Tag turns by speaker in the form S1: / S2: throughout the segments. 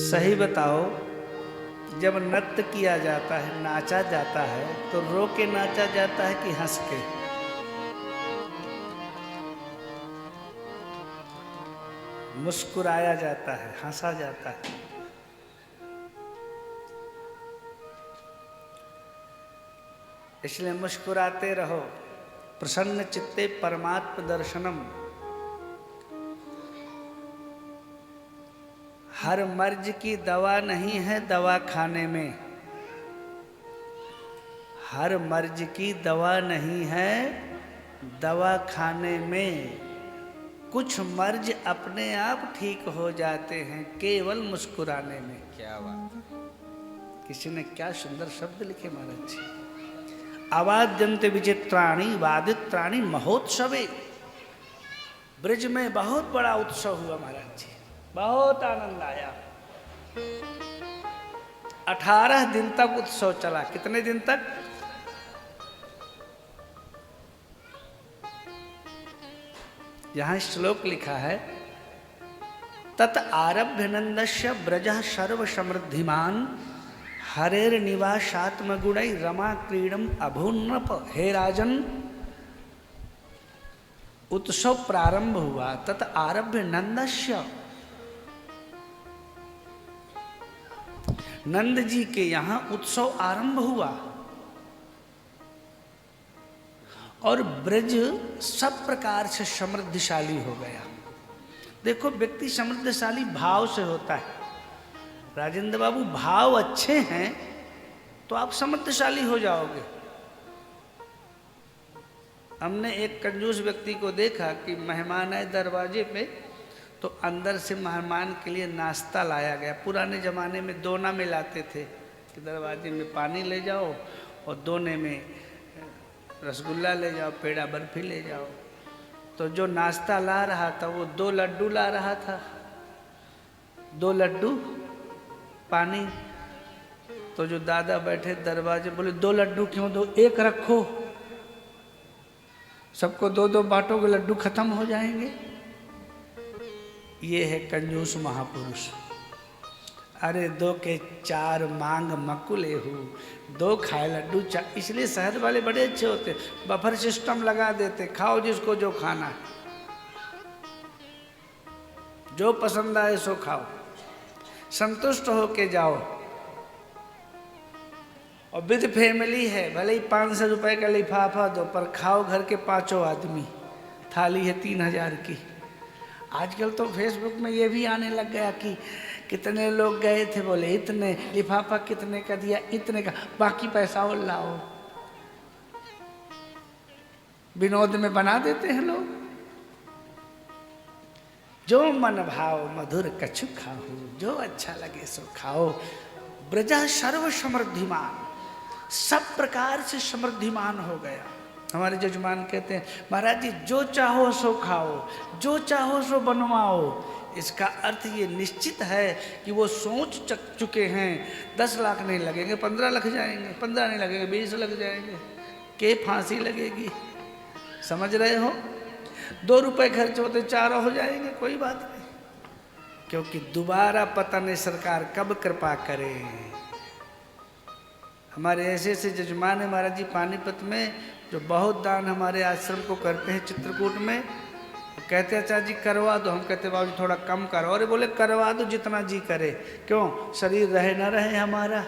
S1: सही बताओ, जब नृत्य किया जाता है, नाचा जाता है, तो रो के नाचा जाता है कि हंस के? मुस्कुराया जाता है, हंसा जाता है। इसलिए मुस्कुराते रहो। प्रसन्न चित्ते परमात्म दर्शनम। हर मर्ज की दवा नहीं है दवा खाने में। हर मर्ज की दवा नहीं है दवा खाने में। कुछ मर्ज अपने आप ठीक हो जाते हैं केवल मुस्कुराने में।
S2: क्या बात।
S1: किसी ने क्या सुंदर शब्द लिखे महाराज जी। आवाद्यन्ते विचित्राणि वादित्राणि महोत्सवे। ब्रज में बहुत बड़ा उत्सव हुआ महाराज जी, बहुत आनंद आया। 18 दिन तक उत्सव चला। कितने दिन तक? यहां श्लोक लिखा है, तत आरभ्य नंदस्य ब्रजः सर्व समृद्धिमान हरेर निवासात्म गुणै रमा क्रीडम अभून्नप। हे राजन, उत्सव प्रारंभ हुआ। तत आरभ्य नंदस्य, नंद जी के यहां उत्सव आरंभ हुआ और ब्रज सब प्रकार से समृद्धिशाली हो गया। देखो, व्यक्ति समृद्धशाली भाव से होता है। राजेंद्र बाबू, भाव अच्छे हैं तो आप समृद्धशाली हो जाओगे। हमने एक कंजूस व्यक्ति को देखा कि मेहमान आए दरवाजे पे, तो अंदर से मेहमान के लिए नाश्ता लाया गया। पुराने ज़माने में दोना में लाते थे कि दरवाजे में पानी ले जाओ और दोने में रसगुल्ला ले जाओ, पेड़ा बर्फी ले जाओ। तो जो नाश्ता ला रहा था वो 2 लड्डू ला रहा था। 2 लड्डू पानी। तो जो दादा बैठे दरवाजे, बोले 2 लड्डू क्यों दो, 1 रखो, सबको 2-2 बांटोगे, लड्डू खत्म हो जाएंगे। ये है कंजूस महापुरुष। अरे 2 के 4 मांग मकुले हूँ, 2 खाए लड्डू 4। इसलिए शहर वाले बड़े अच्छे होते, बफर सिस्टम लगा देते, खाओ जिसको जो खाना है, जो पसंद आए सो खाओ, संतुष्ट होके जाओ। और विद फैमिली है, भले ही 500 रुपए का लिफाफा दो, पर खाओ घर के 5 आदमी। थाली है 3000 की। आजकल तो फेसबुक में ये भी आने लग गया कि कितने लोग गए थे, बोले इतने, लिफाफा कितने का दिया, इतने का, बाकी पैसा और लाओ। विनोद में बना देते हैं लोग। जो मन भाव मधुर कछु खाओ, जो अच्छा लगे सो खाओ। ब्रजा सर्व समृद्धिमान, सब प्रकार से समृद्धिमान हो गया। हमारे जजमान कहते हैं, महाराज जी जो चाहो सो खाओ, जो चाहो सो बनवाओ। इसका अर्थ ये निश्चित है कि वो सोच चुके हैं 10 लाख नहीं लगेंगे, 15 लाख जाएंगे, 15 नहीं लगेंगे, 20 लग जाएंगे, के फांसी लगेगी। समझ रहे हो? 2 रुपए खर्च होते 4 हो जाएंगे, कोई बात नहीं, क्योंकि दोबारा पता नहीं सरकार कब कृपा करे। हमारे ऐसे ऐसे जजमान है महाराज जी पानीपत में, जो बहुत दान हमारे आश्रम को करते हैं चित्रकूट में। कहते हैं चाचा जी करवा दो, हम कहते बाबू जी थोड़ा कम करो। अरे बोले करवा दो जितना जी करे, क्यों, शरीर रहे ना रहे हमारा,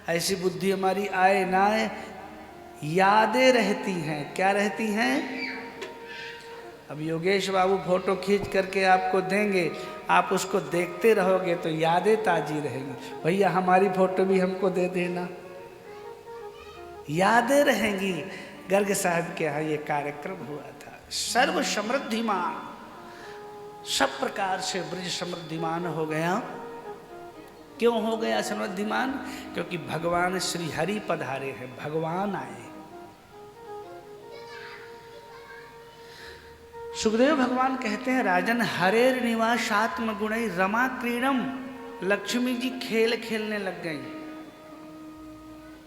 S1: ऐसी बुद्धि हमारी आए ना आए, यादें रहती हैं। क्या रहती हैं? अब योगेश बाबू फोटो खींच करके आपको देंगे, आप उसको देखते रहोगे तो यादें ताजी रहेंगी। भैया हमारी फोटो भी हमको दे देना, यादें रहेंगी। गर्ग साहब के यहाँ ये कार्यक्रम हुआ था। सर्व समृद्धिमान, सब प्रकार से ब्रज समृद्धिमान हो गया। क्यों हो गया समृद्धिमान? क्योंकि भगवान श्री हरि पधारे हैं, भगवान आए। सुखदेव भगवान कहते हैं, राजन हरेर निवासात्म गुणै रमा क्रीडम। लक्ष्मी जी खेल खेलने लग गई।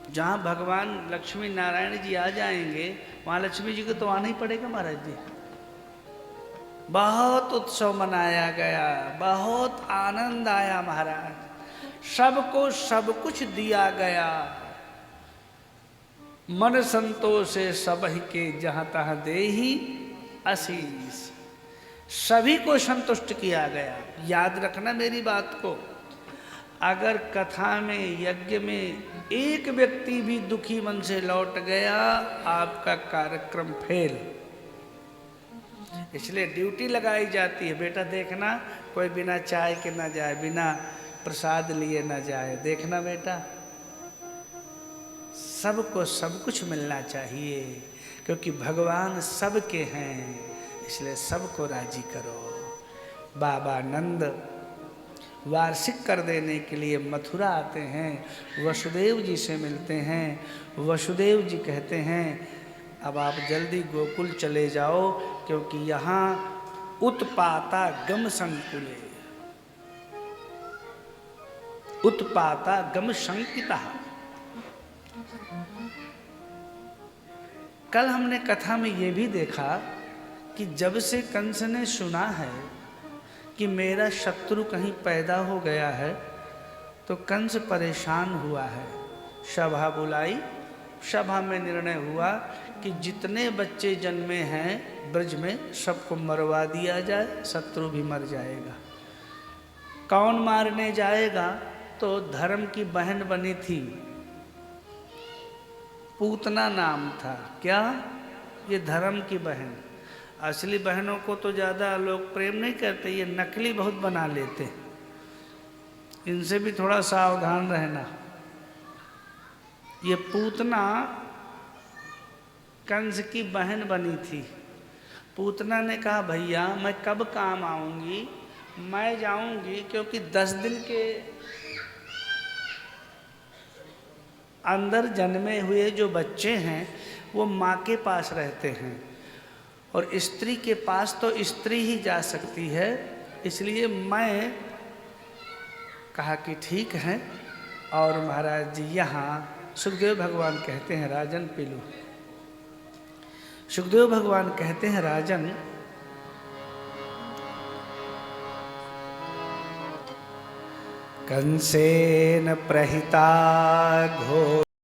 S1: जहाँ भगवान लक्ष्मी नारायण जी आ जाएंगे, वहाँ लक्ष्मी जी को तो आना ही पड़ेगा महाराज जी। बहुत उत्सव मनाया गया, बहुत आनंद आया महाराज, सबको सब कुछ दिया गया। मन संतोषे सबहि के जहाँ तहाँ देहि आशीष, सभी को संतुष्ट किया गया। याद रखना मेरी बात को, अगर कथा में यज्ञ में एक व्यक्ति भी दुखी मन से लौट गया, आपका कार्यक्रम फेल। इसलिए ड्यूटी लगाई जाती है, बेटा देखना कोई बिना चाय के ना जाए, बिना प्रसाद लिए ना जाए, देखना बेटा सबको सब कुछ मिलना चाहिए, क्योंकि भगवान सबके हैं, इसलिए सबको राजी करो। बाबा नंद वार्षिक कर देने के लिए मथुरा आते हैं, वसुदेव जी से मिलते हैं। वसुदेव जी कहते हैं अब आप जल्दी गोकुल चले जाओ, क्योंकि यहाँ उत्पाता गम संकुले, उत्पाता गम शंकिता। कल हमने कथा में ये भी देखा कि जब से कंस ने सुना है कि मेरा शत्रु कहीं पैदा हो गया है, तो कंस परेशान हुआ है। सभा बुलाई, सभा में निर्णय हुआ कि जितने बच्चे जन्मे हैं ब्रज में सबको मरवा दिया जाए, शत्रु भी मर जाएगा। कौन मारने जाएगा? तो धर्म की बहन बनी थी, पूतना नाम था। क्या? ये धर्म की बहन। असली बहनों को तो ज़्यादा लोग प्रेम नहीं करते, ये नकली बहुत बना लेते, इनसे भी थोड़ा सावधान रहना। ये पूतना कंस की बहन बनी थी। पूतना ने कहा भैया मैं कब काम आऊँगी? मैं जाऊँगी, क्योंकि 10 दिन के अंदर जन्मे हुए जो बच्चे हैं वो माँ के पास रहते हैं, और स्त्री के पास तो स्त्री ही जा सकती है। इसलिए मैं कहा कि ठीक है। और महाराज जी यहाँ सुखदेव भगवान कहते हैं राजन पिलू, सुखदेव भगवान कहते हैं राजन कंसेन प्रहिता घोरतरा